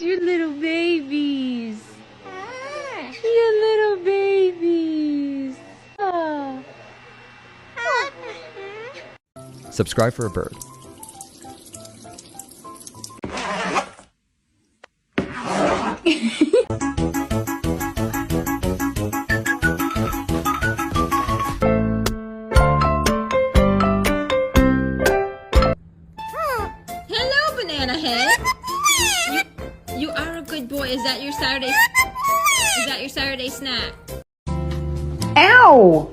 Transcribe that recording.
your little babies. Your little babies. Ah. Subscribe for a bird. Hello, Banana Head. You are a good boy. Is that your Saturday snack? Ow!